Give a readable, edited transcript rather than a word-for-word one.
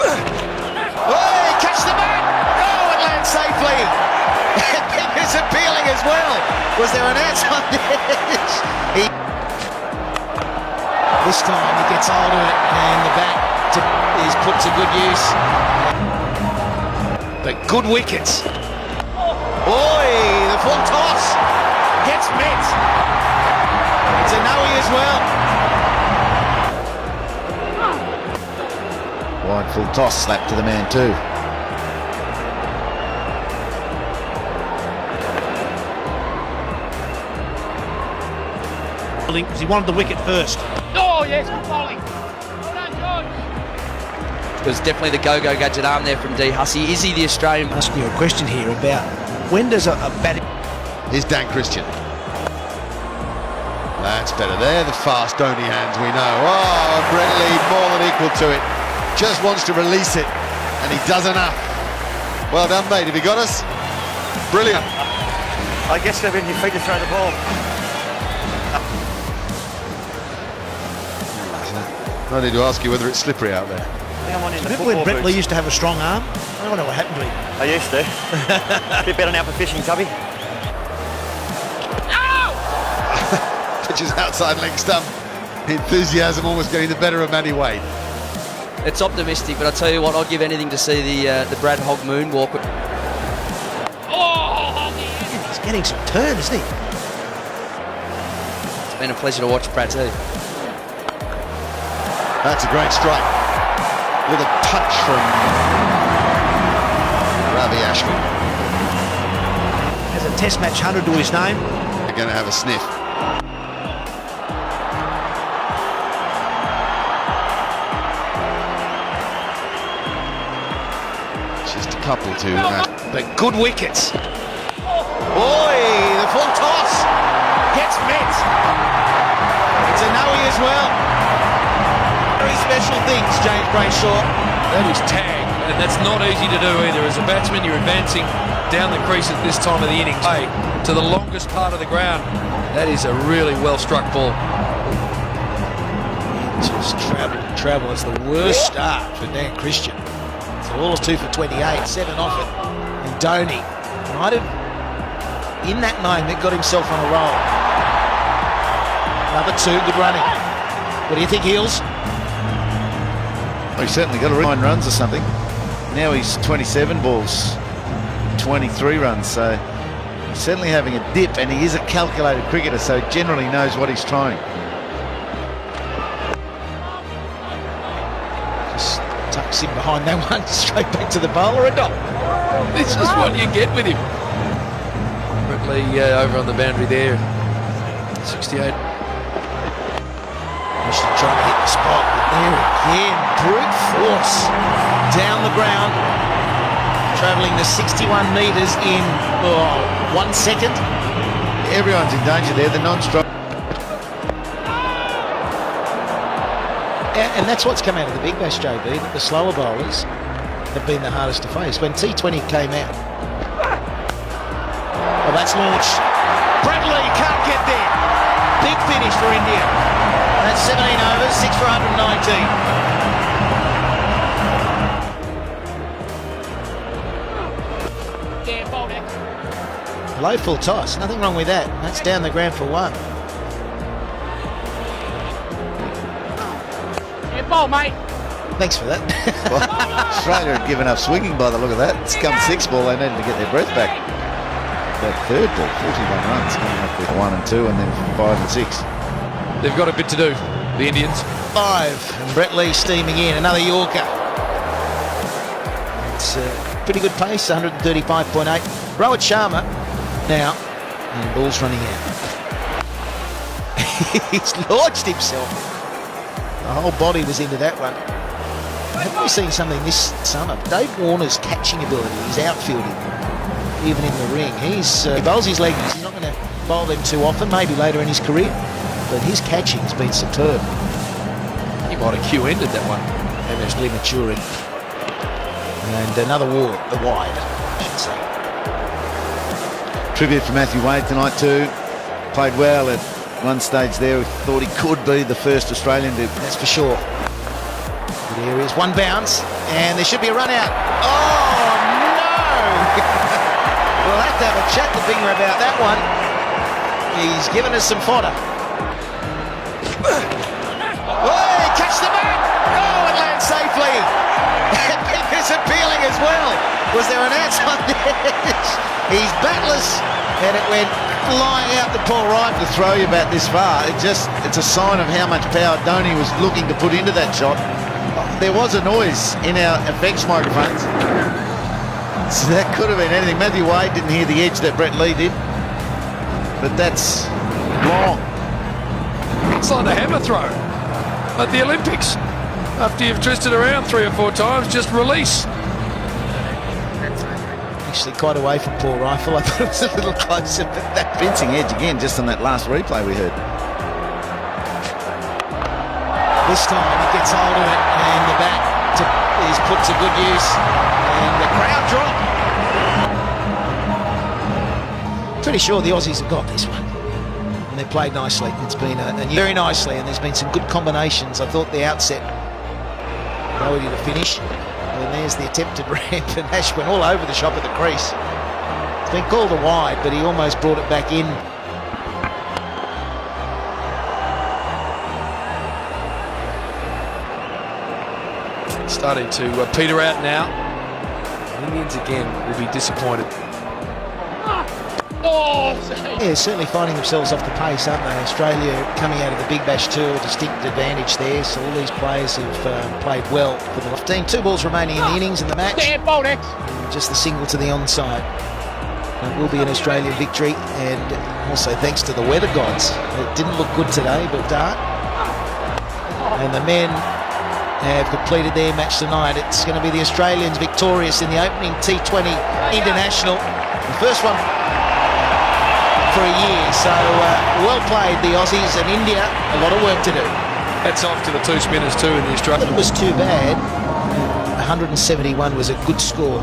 Oh, catch the man! Oh, it lands safely. It was appealing as well. Was there an outside edge? This time he gets hold of it and the bat is put to good use. But good wickets. Oi, the full toss gets met. It's a no-y as well. Wide full toss, slap to the man too. Because he wanted the wicket first. Oh yes, good bowling. Well done, George. It was definitely the go-go gadget arm there from D. Hussey. Is he the Australian? Ask you a question here about when does a bat... Here's Dan Christian. That's better there, the fast Dhoni hands we know. Oh, Brett Lee more than equal to it. Just wants to release it, and he does enough. Well done, mate. Have you got us? Brilliant. I guess they've been your feet to throw the ball. I need to ask you whether it's slippery out there. Remember when Brett Lee used to have a strong arm? I don't know what happened to him. I used to. Bit better now for fishing, Tubby. Pitches outside leg stump. Enthusiasm almost getting the better of Matty Wade. It's optimistic, but I tell you what, I'd give anything to see the Brad Hogg moonwalk. Oh, He's getting some turn, isn't he? It's been a pleasure to watch Brad too. That's a great strike. With a punch from Ravi Ashwin. Has a test match 100 to his name. They're going to have a sniff. Just a couple to... But good wickets. Oi, the full toss gets met. It's a no-y as well. Very special things, James Brayshaw. That is tag, and that's not easy to do either. As a batsman, you're advancing down the crease at this time of the innings. Hey, to the longest part of the ground. That is a really well-struck ball. Just travel. It's the worst start for Dan Christian. So all of 2 for 28, 7 off it. And Dhoni might have, in that moment, got himself on a roll. Another 2, good running. What do you think, Heels? Well, he's certainly got 9 runs or something. Now he's 27 balls, 23 runs, so he's certainly having a dip, and he is a calculated cricketer, so generally knows what he's trying. Just tucks in behind that one, straight back to the bowler, a dot. This is what you get with him. Brett Lee over on the boundary there. 68. Trying to hit the spot, but there again, brute force down the ground, travelling the 61 metres in 1 second. Everyone's in danger there, the non-strike. And that's what's come out of the big bash, JB, that the slower bowlers have been the hardest to face. When T20 came out, well, that's launched. Brett Lee can't get there. Big finish for India. That's 17 overs, 6 for 119. Yeah, bold it. Low full toss, nothing wrong with that. That's down the ground for 1. Yeah, bold, mate. Thanks for that. Well, Australia had given up swinging by the look of that. It's come 6 ball, they needed to get their breath back. That third ball, 41 runs, coming up with 1 and 2, and then 5 and 6. They've got a bit to do, the Indians. 5, and Brett Lee steaming in, another Yorker. It's pretty good pace, 135.8. Rohit Sharma now, and ball's running out. He's launched himself. The whole body was into that one. Haven't we seen something this summer? Dave Warner's catching ability, his outfielding, even in the ring. He bowls his legs. He's not going to bowl them too often, maybe later in his career. But his catching has been superb. He might have Q-ended that one. Eventually maturing. And another the wide, I should say. Tribute for Matthew Wade tonight too. Played well at one stage there. We thought he could be the first Australian to... That's for sure. Good areas. One bounce, and there should be a run out. Oh, no! We'll have to have a chat to Binger about that one. He's given us some fodder. Oh, catch the back! Oh, it lands safely. Binger's appealing as well. Was there an outside edge? He's batless, and it went flying out the Paul Wright to throw you about this far. It's a sign of how much power Dhoni was looking to put into that shot. There was a noise in our effects microphones. So that could have been anything. Matthew Wade didn't hear the edge that Brett Lee did. But that's long. It's like the hammer throw at the Olympics. After you've twisted around 3 or 4 times, just release. Actually quite away from Paul Rifle. I thought it was a little closer, but that Fencing edge again, just on that last replay we heard. this time he gets hold of it, and the bat is put to good use, and the crowd drop. Pretty sure the Aussies have got this one, and they played nicely. It's been very nicely, and there's been some good combinations. I thought the outset ability to finish, and there's the attempted ramp, and Ash went all over the shop at the crease. It's been called a wide, but he almost brought it back in. Starting to peter out now. Indians again will be disappointed. Yeah, certainly finding themselves off the pace, aren't they? Australia coming out of the Big Bash Tour, distinct advantage there. So all these players have played well for the 15. 2 balls remaining in the innings in the match. And just the single to the onside. It will be an Australian victory, and also thanks to the weather gods. It didn't look good today, but and the men have completed their match tonight. It's going to be the Australians victorious in the opening T20 International. The first one for a year, so well played the Aussies, and India a lot of work to do. Hats off to the 2 spinners too in the Australian. It was too bad. 171 was a good score.